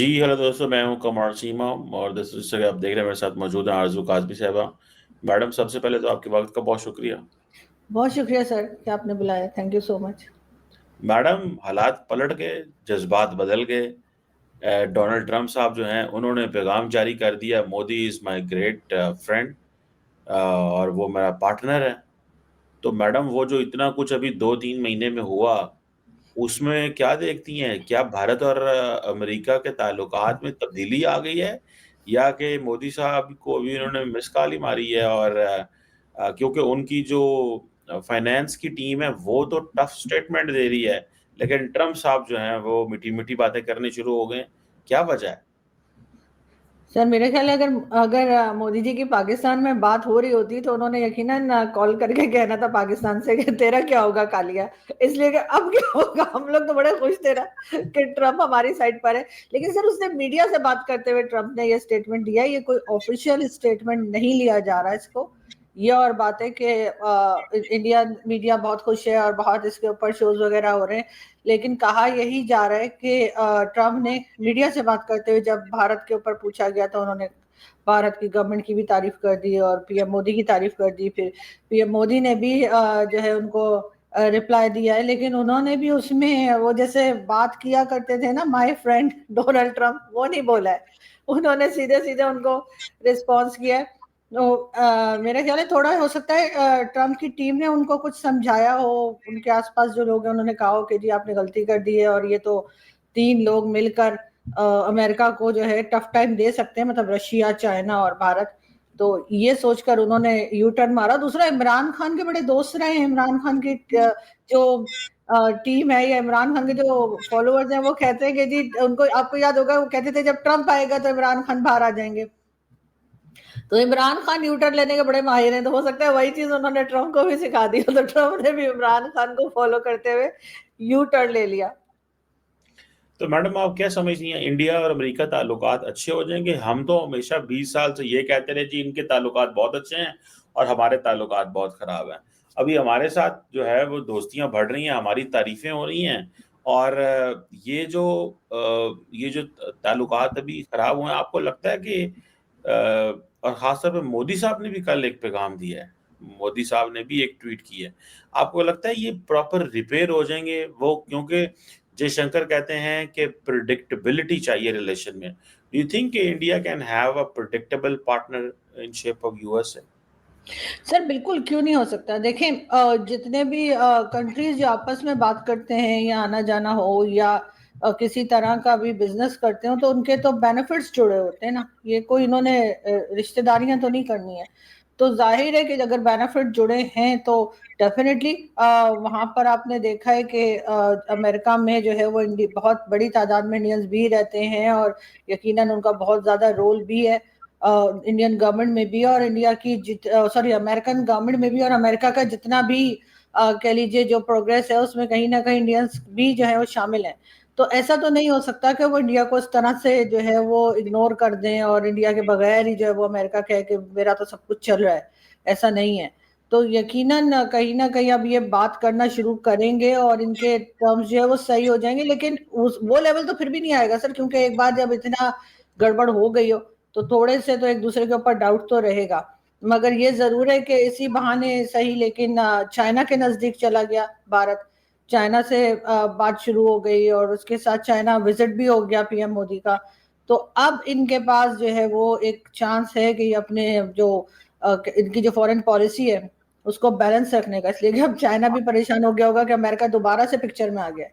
जी hello दोस्तों, मैं हूं कमर सीमा। और दोस्तों, जैसे कि आप देख रहे हैं, मेरे साथ मौजूद हैं आरजू काजमी साहबा। मैडम, सबसे पहले तो आपके वक्त का बहुत शुक्रिया। बहुत शुक्रिया सर कि आपने बुलाया। Thank you so much. Madam, हालात पलट गए, जज्बात बदल गए। डोनाल्ड ट्रंप साहब जो हैं, उन्होंने पैगाम जारी कर दिया, Modi is my great friend, और वो मेरा पार्टनर है। तो मैडम, वो जो इतना कुछ अभी 2-3 महीने में हुआ, उसमें क्या देखती हैं? क्या भारत और अमेरिका के ताल्लुकात में तब्दीली आ गई है, या कि मोदी साहब को अभी उन्होंने मिस कॉल ही मारी है? और क्योंकि उनकी जो फाइनेंस की टीम है वो तो टफ स्टेटमेंट दे रही है, लेकिन ट्रम्प साहब जो हैं वो मीठी मीठी बातें करनी शुरू हो गए। क्या वजह है? सर मेरे ख्याल है अगर अगर मोदी जी की पाकिस्तान में बात हो रही होती तो उन्होंने यकीनन कॉल करके कहना था पाकिस्तान से कि तेरा क्या होगा कालिया। इसलिए कि अब क्या होगा, हम लोग तो बड़े खुश थे ना कि ट्रम्प हमारी साइड पर है। लेकिन सर उसने मीडिया से बात करते हुए ट्रम्प ने ये स्टेटमेंट दिया, ये कोई ऑफिशियल स्टेटमेंट नहीं लिया जा रहा है इसको। ये और बात है कि इंडिया मीडिया बहुत खुश है और बहुत इसके ऊपर शोज वगैरह हो रहे हैं। लेकिन कहा यही जा रहा है कि ट्रम्प ने मीडिया से बात करते हुए जब भारत के ऊपर पूछा गया तो उन्होंने भारत की गवर्नमेंट की भी तारीफ कर दी और पीएम मोदी की तारीफ कर दी। फिर पीएम मोदी ने भी जो है उनको रिप्लाई दिया है, लेकिन उन्होंने भी उसमें वो जैसे बात किया करते थे ना, माय फ्रेंड डोनाल्ड ट्रम्प, वो नहीं बोला है। उन्होंने सीधे सीधे उनको रिस्पॉन्स किया है। तो मेरा ख्याल है थोड़ा हो सकता है ट्रम्प की टीम ने उनको कुछ समझाया हो। उनके आसपास जो लोग हैं उन्होंने कहा हो कि जी आपने गलती कर दी है और ये तो तीन लोग मिलकर अमेरिका को जो है टफ टाइम दे सकते हैं, मतलब रशिया, चाइना और भारत। तो ये सोचकर उन्होंने यू टर्न मारा। दूसरा, इमरान खान के बड़े दोस्त रहे हैं। इमरान खान की जो टीम है या इमरान खान के जो फॉलोअर्स हैं वो कहते हैं कि जी उनको, आपको याद होगा वो कहते थे जब ट्रम्प आएगा तो इमरान खान बाहर आ जाएंगे। तो इमरान खान यू टर्न लेने के बड़े माहिर हैं, तो हो सकता है वही चीज उन्होंने ट्रम्प को भी सिखा दी हो, तो ट्रम्प ने भी इमरान खान को फॉलो करते हुए यू टर्न ले लिया। तो मैडम, आप क्या समझती हैं, इंडिया और अमेरिका ताल्लुकात अच्छे हो जाएंगे? हम तो हमेशा 20 साल से ये कहते रहे जी इनके ताल्लुकात बहुत अच्छे हैं और हमारे ताल्लुकात बहुत खराब हैं। अभी हमारे साथ जो है वो दोस्तियां बढ़ रही हैं, हमारी तारीफें हो रही हैं। और ये जो ताल्लुकात अभी खराब हुए हैं, आपको लगता है कि और खासतौर पे मोदी साहब ने भी कल एक पैगाम दिया है, मोदी साहब ने भी एक ट्वीट की है, आपको लगता है ये प्रॉपर रिपेयर हो जाएंगे वो? क्योंकि जयशंकर कहते हैं कि प्रिडिक्टेबिलिटी चाहिए रिलेशन में। Do you think India can have a predictable partner in shape of USA? Sir बिल्कुल, क्यों नहीं हो सकता। देखें, जितने भी कंट्रीज जो आपस में बात करते हैं या आना जाना हो या किसी तरह का भी बिजनेस करते हो तो उनके तो बेनिफिट्स जुड़े होते हैं ना। ये कोई इन्होंने रिश्तेदारियां तो नहीं करनी है। तो जाहिर है कि अगर बेनिफिट जुड़े हैं तो डेफिनेटली वहां पर आपने देखा है कि अमेरिका में जो है वो बहुत बड़ी तादाद में इंडियंस भी रहते हैं और यकीनन उनका बहुत ज्यादा रोल भी है इंडियन गवर्नमेंट में भी और इंडिया की सॉरी अमेरिकन गवर्नमेंट में भी। और अमेरिका का जितना भी कह लीजिए जो प्रोग्रेस है उसमें कहीं ना कहीं इंडियंस भी जो है वो शामिल हैं। तो ऐसा तो नहीं हो सकता कि वो इंडिया को इस तरह से जो है वो इग्नोर कर दें और इंडिया के बगैर ही जो है वो अमेरिका कहे कि मेरा तो सब कुछ चल रहा है। ऐसा नहीं है। तो यकीनन कहीं ना कहीं अब ये बात करना शुरू करेंगे और इनके टर्म्स जो है वो सही हो जाएंगे। लेकिन उस वो लेवल तो फिर भी नहीं आएगा सर, क्योंकि एक बार जब इतना गड़बड़ हो गई हो तो थोड़े से तो एक दूसरे के ऊपर डाउट तो रहेगा। मगर ये जरूर है कि इसी बहाने सही, लेकिन चाइना के नजदीक चला गया भारत। चाइना से बात शुरू हो गई और उसके साथ चाइना विजिट भी हो गया पीएम मोदी का। तो अब इनके पास जो है वो एक चांस है कि अपने जो इनकी जो फॉरेन पॉलिसी है उसको बैलेंस रखने का। इसलिए कि अब चाइना भी परेशान हो गया होगा कि अमेरिका दोबारा से पिक्चर में आ गया है।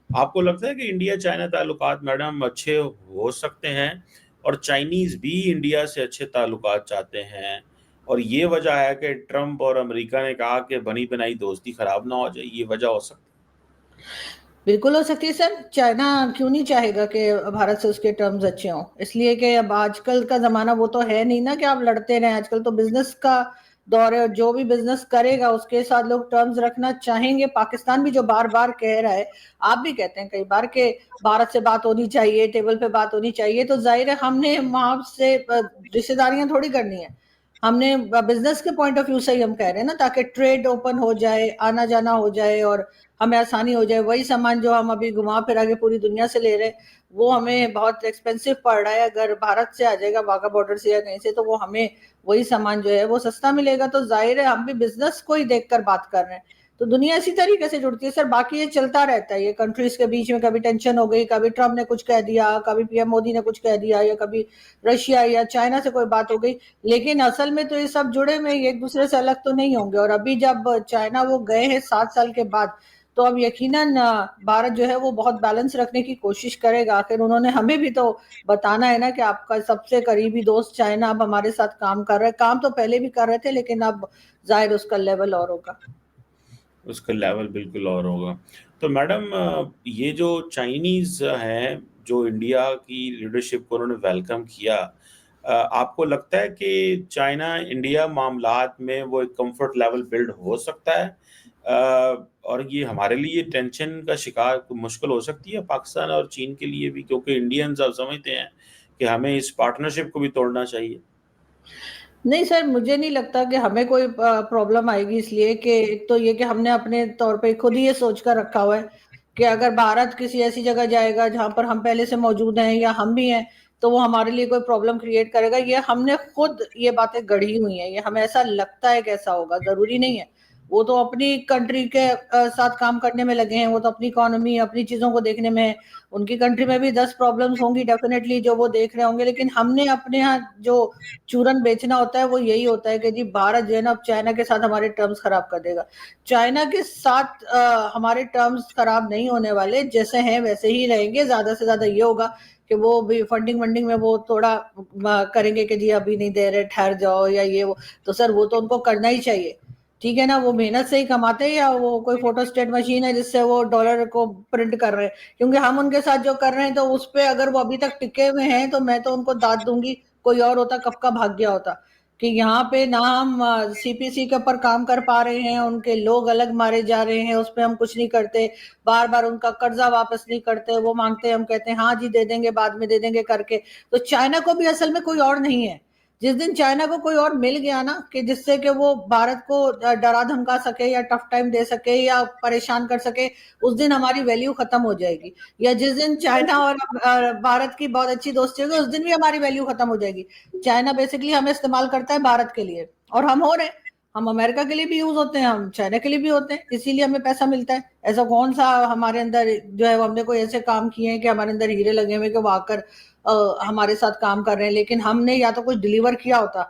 आपको लगता है कि इंडिया चाइना ताल्लुकात मैडम अच्छे हो सकते हैं, और चाइनीज भी इंडिया से अच्छे ताल्लुकात चाहते हैं? और ये वजह है कि ट्रम्प और अमेरिका ने कहा कि बनी बनाई दोस्ती खराब ना हो जाए, ये वजह हो सकती बिल्कुल हो सकती है सर। चाइना क्यों नहीं चाहेगा कि भारत से उसके टर्म्स अच्छे हों। इसलिए कि अब आजकल का जमाना वो तो है नहीं ना कि आप लड़ते रहें। आजकल तो बिजनेस का दौर है और जो भी बिजनेस करेगा उसके साथ लोग टर्म्स रखना चाहेंगे। पाकिस्तान भी जो बार बार कह रहा है, आप भी कहते हैं कई बार कि भारत से बात होनी चाहिए, टेबल पे बात होनी चाहिए, तो जाहिर है हमने वहां से रिश्तेदारियां थोड़ी करनी है। हमने बिजनेस के पॉइंट ऑफ व्यू से ही हम कह रहे हैं ना, ताकि ट्रेड ओपन हो जाए, आना जाना हो जाए और हमें आसानी हो जाए। वही सामान जो हम अभी घुमा फिरा के पूरी दुनिया से ले रहे हैं, वो हमें बहुत एक्सपेंसिव पड़ रहा है। अगर भारत से आ जाएगा वाघा बॉर्डर से या कहीं से, तो वो हमें वही सामान जो है वो सस्ता मिलेगा। तो जाहिर है हम भी बिजनेस को ही देखकर बात कर रहे हैं। तो दुनिया इसी तरीके से जुड़ती है सर। बाकी ये चलता रहता है, ये कंट्रीज के बीच में कभी टेंशन हो गई, कभी ट्रम्प ने कुछ कह दिया, कभी पीएम मोदी ने कुछ कह दिया, या कभी रशिया या चाइना से कोई बात हो गई। लेकिन असल में तो ये सब जुड़े में एक दूसरे से अलग तो नहीं होंगे। और अभी जब चाइना वो गए हैं 7 साल के बाद, तो अब यकीनन भारत जो है वो बहुत बैलेंस रखने की कोशिश करेगा। आखिर उन्होंने हमें भी तो बताना है ना कि आपका सबसे करीबी दोस्त चाइना अब हमारे साथ काम कर रहा है। काम तो पहले भी कर रहे थे, लेकिन अब जाहिर उसका लेवल और होगा। उसका लेवल बिल्कुल और होगा। तो मैडम, ये जो चाइनीज हैं, जो इंडिया की लीडरशिप को उन्होंने वेलकम किया, आपको लगता है कि चाइना इंडिया मामलात में वो एक कंफर्ट लेवल बिल्ड हो सकता है? और ये हमारे लिए टेंशन का शिकार मुश्किल हो सकती है पाकिस्तान और चीन के लिए भी, क्योंकि इंडियंस अब समझते हैं कि हमें इस पार्टनरशिप को भी तोड़ना चाहिए। नहीं सर, मुझे नहीं लगता कि हमें कोई प्रॉब्लम आएगी, इसलिए कि एक तो ये कि हमने अपने तौर पे खुद ही ये सोच कर रखा हुआ है कि अगर भारत किसी ऐसी जगह जाएगा जहां पर हम पहले से मौजूद हैं या हम भी हैं, तो वो हमारे लिए कोई प्रॉब्लम क्रिएट करेगा। ये हमने खुद ये बातें गढ़ी हुई हैं, ये हमें ऐसा लगता है कि ऐसा होगा, जरूरी नहीं है। वो तो अपनी कंट्री के साथ काम करने में लगे हैं, वो तो अपनी इकोनॉमी अपनी चीजों को देखने में है। उनकी कंट्री में भी 10 प्रॉब्लम्स होंगी डेफिनेटली, जो वो देख रहे होंगे। लेकिन हमने अपने यहाँ जो चूरन बेचना होता है वो यही होता है कि जी भारत जो है ना अब चाइना के साथ हमारे टर्म्स खराब कर देगा। चाइना के साथ हमारे टर्म्स खराब नहीं होने वाले, जैसे हैं वैसे ही रहेंगे। ज्यादा से ज्यादा ये होगा कि वो भी फंडिंग वंडिंग में वो थोड़ा करेंगे कि जी अभी नहीं दे रहे, ठहर जाओ या ये वो। तो सर वो तो उनको करना ही चाहिए, ठीक है ना। वो मेहनत से ही कमाते हैं, या वो कोई फोटो स्टेट मशीन है जिससे वो डॉलर को प्रिंट कर रहे हैं? क्योंकि हम उनके साथ जो कर रहे हैं, तो उस पे अगर वो अभी तक टिके हुए हैं तो मैं तो उनको दाद दूंगी। कोई और होता कब का भाग गया होता। कि यहाँ पे ना हम सीपीसी के ऊपर काम कर पा रहे हैं, उनके लोग अलग मारे जा रहे हैं, उस पर हम कुछ नहीं करते। बार बार उनका कर्जा वापस नहीं करते, वो मांगते हैं हम कहते हैं हाँ जी दे देंगे, बाद में दे देंगे करके। तो चाइना को भी असल में कोई और नहीं है। जिस दिन चाइना को कोई और मिल गया ना कि जिससे कि वो भारत को डरा धमका सके या टफ टाइम दे सके या परेशान कर सके, उस दिन हमारी वैल्यू खत्म हो जाएगी। या जिस दिन चाइना और भारत की बहुत अच्छी दोस्ती होगी, उस दिन भी हमारी वैल्यू खत्म हो जाएगी। चाइना बेसिकली हमें इस्तेमाल करता है भारत के लिए, और हम हो रहे हैं। हम अमेरिका के लिए भी यूज होते हैं, हम चाइना के लिए भी होते हैं, इसीलिए हमें पैसा मिलता है। ऐसा कौन सा हमारे अंदर जो है हमने कोई ऐसे काम किए हैं कि हमारे अंदर हीरे लगे हुए कि वो आकर हमारे साथ काम कर रहे हैं। लेकिन हमने या तो कुछ डिलीवर किया होता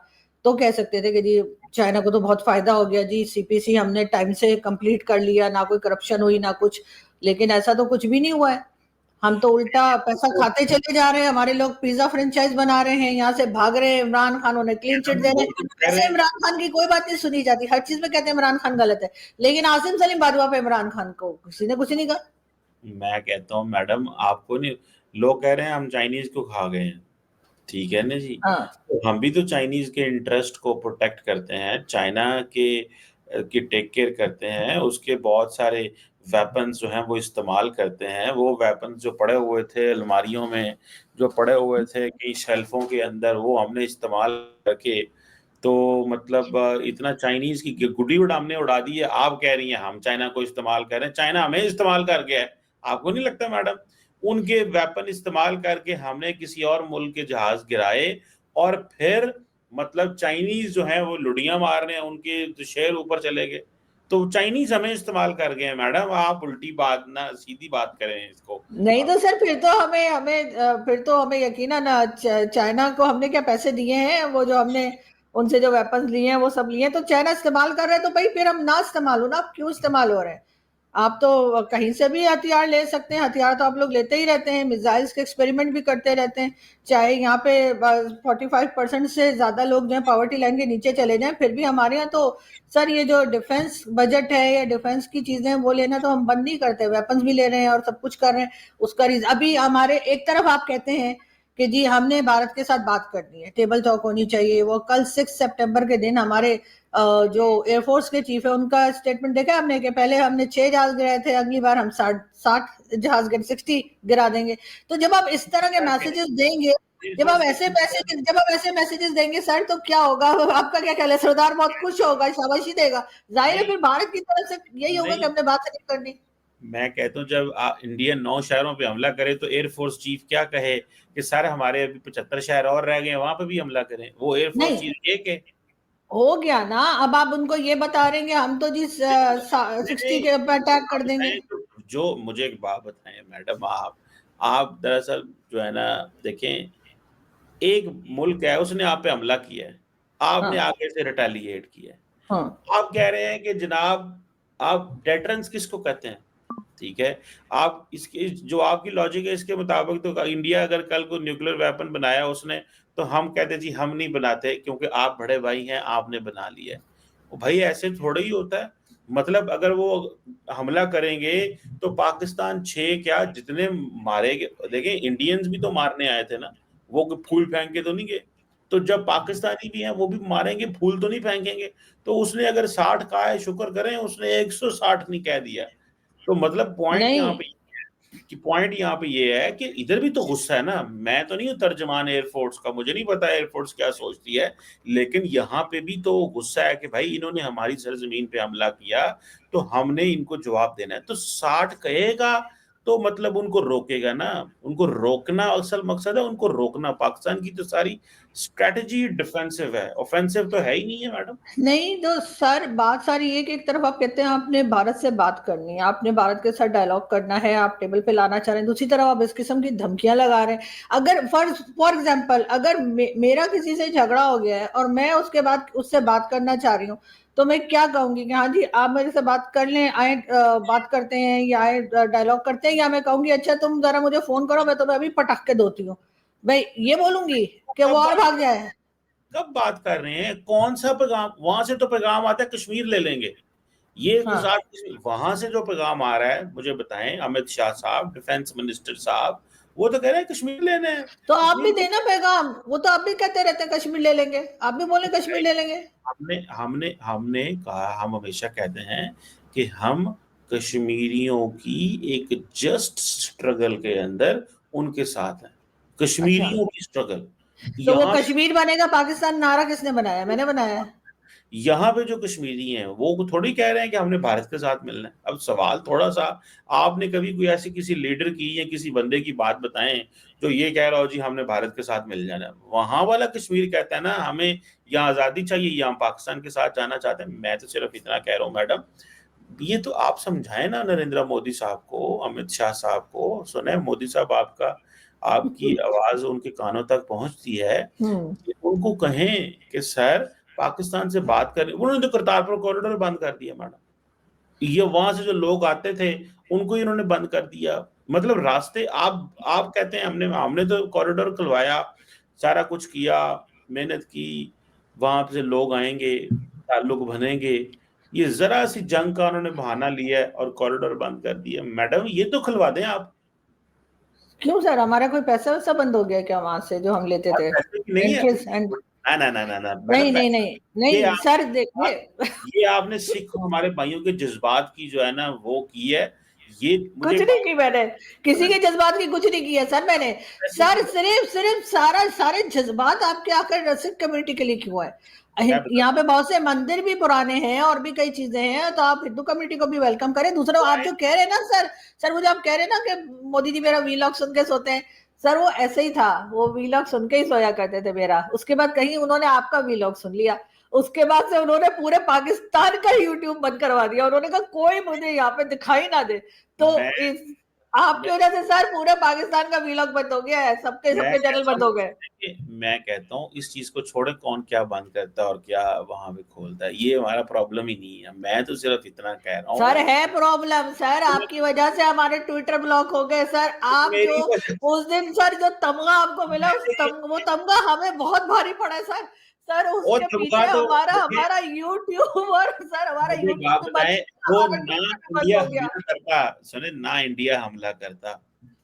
तो कह सकते थे कि जी चाइना को तो बहुत फायदा हो गया जी, सीपीसी हमने टाइम से कंप्लीट कर लिया, ना कोई करप्शन हुई ना कुछ। लेकिन ऐसा तो कुछ भी नहीं हुआ है। हम तो उल्टा पैसा खाते चले जा रहे हैं। हमारे लोग पिज्जा फ्रेंचाइज बना रहे हैं, यहाँ से भाग रहे हैं। इमरान खान उन्हें क्लीन चिट दे रहे वो हैं। तो कह रहे ऐसे हैं। इमरान खान की कोई बात नहीं सुनी जाती, हर चीज में कहते हैं इमरान खान गलत है। लेकिन आसिम सलीम बाजवा पे इमरान खान को किसी ने कुछ नहीं कहा। मैं कहता हूँ मैडम, आपको नहीं, लोग कह रहे हैं हम चाइनीज को खा गए हैं, ठीक है ना जी। हाँ तो हम भी तो चाइनीज के इंटरेस्ट को प्रोटेक्ट करते हैं, चाइना के की टेक केयर करते हैं, उसके बहुत सारे वेपन्स जो हैं वो इस्तेमाल करते हैं। वो वेपन्स जो पड़े हुए थे अलमारियों में, जो पड़े हुए थे कई शेल्फों के अंदर, वो हमने इस्तेमाल करके, तो मतलब इतना चाइनीज की गुडी उड़ हमने उड़ा दी है। आप कह रही हैं हम चाइना को इस्तेमाल कर रहे हैं, चाइना हमें इस्तेमाल कर गया है। आपको नहीं लगता मैडम, उनके वेपन इस्तेमाल करके हमने किसी और मुल्क के जहाज गिराए, और फिर मतलब चाइनीज जो है वो लुड़ियां मार रहे हैं, उनके तो शेर ऊपर चले गए। तो चाइनीज हमें इस्तेमाल कर गए हैं मैडम, आप उल्टी बात ना सीधी बात करें इसको। नहीं तो सर फिर तो हमें हमें फिर तो हमें यकीनन चाइना को हमने क्या पैसे दिए हैं? वो जो हमने उनसे जो वेपन्स लिए हैं वो सब लिए हैं, तो चाइना इस्तेमाल कर रहे हैं, तो भाई फिर हम ना इस्तेमाल हो ना। आप क्यों इस्तेमाल हो रहे हैं? आप तो कहीं से भी हथियार ले सकते हैं। हथियार तो आप लोग लेते ही रहते हैं, मिसाइल्स के एक्सपेरिमेंट भी करते रहते हैं। चाहे यहाँ पे 45% से ज्यादा लोग जो है पॉवर्टी लाइन के नीचे चले जाएं, फिर भी हमारे यहाँ तो सर ये जो डिफेंस बजट है या डिफेंस की चीजें वो लेना तो हम बंद नहीं करते। वेपन्स भी ले रहे हैं और सब कुछ कर रहे हैं। उसका रीजन अभी हमारे एक तरफ आप कहते हैं कि जी हमने भारत के साथ बात करनी है, टेबल टॉक होनी चाहिए। वो कल 6 सितंबर के दिन हमारे जो एयरफोर्स के चीफ है उनका स्टेटमेंट देखा हमने कि पहले हमने 6 जहाज गिराए थे, अगली बार हम 60 जहाज गिर 60 गिरा देंगे। तो जब आप इस तरह के मैसेजेस देंगे जब आप ऐसे मैसेजेस देंगे सर तो क्या होगा? आपका क्या ख्याल है? सरदार बहुत खुश होगा, शाबाशी देगा। जाहिर है नहीं फिर भारत की तरफ से यही होगा कि नहीं, हमने बात नहीं करनी। मैं कहता हूँ जब इंडियन 9 शहरों पे हमला करे तो एयरफोर्स चीफ क्या कहे कि सर हमारे अभी 75 शहर और रह गए, वहां पे भी हमला करें। वो एयरफोर्स नहीं, चीफ एक है। हो गया ना। अब आप उनको ये बता रहे हैं हम तो जी नहीं 60 नहीं, के ऊपर अटैक आप कर देंगे। बताएं जो मुझे एक बात बताएं मैडम, आप दरअसल जो है ना, देखें, एक मुल्क है उसने आप पे हमला किया है, आपने हाँ, आगे से रिटेलिएट किया है। हाँ, आप कह रहे हैं कि जनाब, आप डेटरेंस किसको कहते हैं? ठीक है, आप इसके जो आपकी लॉजिक है इसके मुताबिक तो इंडिया अगर कल को न्यूक्लियर वेपन बनाया उसने, तो हम कहते जी हम नहीं बनाते क्योंकि आप बड़े भाई हैं, आपने बना लिया है। वो भाई ऐसे थोड़ा ही होता है। मतलब अगर वो हमला करेंगे तो पाकिस्तान 6 क्या जितने मारेंगे, देखें इंडियंस भी तो मारने आए थे ना, वो फूल फेंक के तो नहीं गए। तो जब पाकिस्तानी भी हैं वो भी मारेंगे, फूल तो नहीं फेंकेंगे। तो उसने अगर 60 कहा है, शुक्र करें उसने 160 नहीं कह दिया। तो मतलब पॉइंट यहाँ नहीं, पे कि पॉइंट यहाँ पे ये है कि इधर भी तो गुस्सा है ना। मैं तो नहीं हूँ तर्जमान एयरफोर्स का, मुझे नहीं पता एयरफोर्स क्या सोचती है, लेकिन यहाँ पे भी तो गुस्सा है कि भाई इन्होंने हमारी सरजमीन पे हमला किया, तो हमने इनको जवाब देना है। तो 60 कहेगा तो मतलब उनको रोकेगा ना, उनको रोकना असल मकसद है, उनको रोकना। पाकिस्तान की तो सारी स्ट्रेटजी डिफेंसिव है, ऑफेंसिव तो है ही नहीं है मैडम। नहीं तो सर बात सारी ये कि एक तरफ आप कहते हैं आपने भारत से बात करनी है, आपने भारत के साथ डायलॉग करना है, आप टेबल पे लाना चाह रहे हैं, दूसरी तरफ आप इस किस्म की धमकियां लगा रहे हैं। अगर फॉर एग्जाम्पल अगर मेरा किसी से झगड़ा हो गया है और मैं उसके बाद उससे बात करना चाह रही हूँ, तो मैं क्या कहूंगी कि हाँ जी आप मेरे से बात कर लें, आए बात करते हैं या आए डायलॉग करते हैं, या मैं कहूंगी अच्छा तुम जरा मुझे फोन करो मैं तुम्हें अभी पटाख के धोती हूँ? भाई ये बोलूंगी कि वो कब और बात भाग जाए? कब बात कर रहे हैं? कौन सा पैगाम वहां से? तो पैगाम आता है कश्मीर ले लेंगे। ये हाँ, गुजरात वहां से जो पैगाम आ रहा है मुझे बताएं, अमित शाह साहब डिफेंस मिनिस्टर साहब, वो तो कह रहे हैं कश्मीर लेने हैं। तो आप भी कश्मीर देना पैगाम। वो तो आप भी कहते रहते हैं कश्मीर ले लेंगे, आप भी बोले कश्मीर ले लेंगे। हमने हमने हमने कहा, हम हमेशा कहते हैं कि हम कश्मीरियों की एक जस्ट स्ट्रगल के अंदर उनके साथ हैं। अच्छा, कश्मीरियों की स्ट्रगल तो वो यहाँ कश्मीर बनेगा पाकिस्तान नारा किसने बनाया? मैंने बनाया है। यहाँ पे जो कश्मीरी हैं वो थोड़ी कह रहे हैं कि हमने भारत के साथ मिलना है। अब सवाल थोड़ा सा, आपने कभी कोई ऐसी किसी लीडर की या किसी बंदे की बात बताएं जो ये कह रहा हो जी हमने भारत के साथ मिल जाना है? वहां वाला कश्मीर कहता है ना हमें यहाँ आजादी चाहिए, यहाँ पाकिस्तान के साथ जाना चाहते हैं। मैं तो सिर्फ इतना कह रहा हूँ मैडम, ये तो आप समझाएं ना नरेंद्र मोदी साहब को, अमित शाह साहब को। सुने मोदी साहब, आपका आपकी आवाज उनके कानों तक पहुंचती है, हम्म। उनको कहें कि सर पाकिस्तान से बात करें। उन्होंने तो करतारपुर कॉरिडोर बंद कर दिया मैडम, ये वहां से जो लोग आते थे उनको ही इन्होंने बंद कर दिया। मतलब रास्ते आप कहते हैं हमने हमने तो कॉरिडोर खुलवाया, सारा कुछ किया, मेहनत की, वहां से लोग आएंगे, ताल्लुक बनेंगे। ये जरा सी जंग का उन्होंने बहाना लिया है और कॉरिडोर बंद कर दिया। मैडम ये तो खुलवा दें आप। क्यों सर, हमारा कोई पैसा वैसा बंद हो गया क्या वहां से जो हम लेते और थे? पैसे की नहीं है, इंटरेस्ट एंड ना ना ना ना ना नहीं, मैडम, नहीं, नहीं, ये नहीं सर आपने देखिए। ये आपने सिख हमारे भाइयों के जज्बात की जो है ना वो की है। ये मुझे कुछ एक नहीं बात की मैंने, किसी के जज्बात की कुछ नहीं किया सर मैंने। पैसे सर की, सिर्फ सिर्फ सारे जज्बात आपके आकर सिख कम्युनिटी के लिए क्यों है? मैं बता यहाँ पे बहुत से मंदिर भी पुराने हैं और भी कई चीजें हैं, तो आप हिंदू कम्युनिटी को भी वेलकम करें। दूसरा तो आप जो कह रहे हैं ना सर, सर मुझे आप कह रहे हैं ना कि मोदी जी मेरा वीलॉग सुन के सोते हैं, सर वो ऐसे ही था, वो वीलॉग सुन के ही सोया करते थे मेरा। उसके बाद कहीं उन्होंने आपका वीलॉग सुन लिया, उसके बाद से उन्होंने पूरे पाकिस्तान का यूट्यूब बंद करवा दिया। उन्होंने कहा कोई मुझे यहाँ पे दिखाई ना दे। तो मैं इस आपकी मैं वजह से सर पूरे पाकिस्तान का वीलॉग बंद हो गया है, सबके मैं सबके चैनल कहता बंद हूँ हो गए। मैं कहता हूँ इस चीज को छोड़े, कौन क्या बंद करता है और क्या वहां पे खोलता है, ये हमारा प्रॉब्लम ही नहीं है। मैं तो सिर्फ इतना कह रहा सर हूँ है प्रॉब्लम सर, आपकी वजह से हमारे ट्विटर ब्लॉक हो गए सर। आप जो मेरी वजह उस दिन सर जो तमगा आपको मिला, से। वो तमगा हमें बहुत भारी पड़ा है सर। सर वो उसके तबका पीछे तो हमारा मुझे हमारा यूट्यूब और सर हमारा मुझे यूट्यूब बात भी बंद, बताएं, वो हमारा ना ट्विटर भी बंद इंडिया हो गया। हमला करता, सुने, ना इंडिया हमला करता,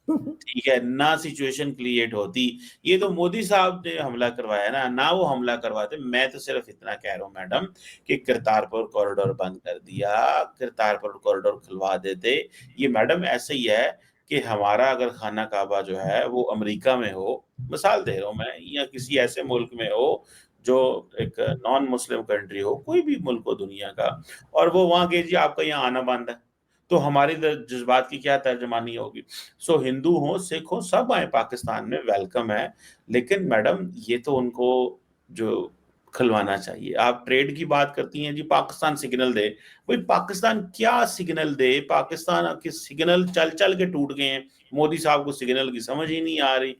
ठीक है, ना सिचुएशन क्रिएट होती, ये तो मोदी साहब ने हमला करवाया ना वो हमला करवाते। मैं तो सिर्फ इतना कह रहा हूँ मैडम कि करतारपुर कॉरिडोर बंद कर दिया, करतारपुर कॉरिडोर खुलवा देते। ये मैडम ऐसे ही है, कि हमारा अगर खाना काबा जो है वो अमेरिका में हो, मिसाल दे रहा हूँ मैं, या किसी ऐसे मुल्क में हो जो एक नॉन मुस्लिम कंट्री हो, कोई भी मुल्क हो दुनिया का, और वो वहां कहे जी आपका यहाँ आना बंद है, तो हमारी जज्बात की क्या तर्जमानी होगी? सो हिंदू हो सिख हो सब आए पाकिस्तान में, वेलकम है। लेकिन मैडम ये तो उनको जो खिलवाना चाहिए। आप ट्रेड की बात करती हैं जी, पाकिस्तान सिग्नल दे, भाई पाकिस्तान क्या सिग्नल दे? पाकिस्तान के सिग्नल चल चल के टूट गए हैं, मोदी साहब को सिग्नल की समझ ही नहीं आ रही।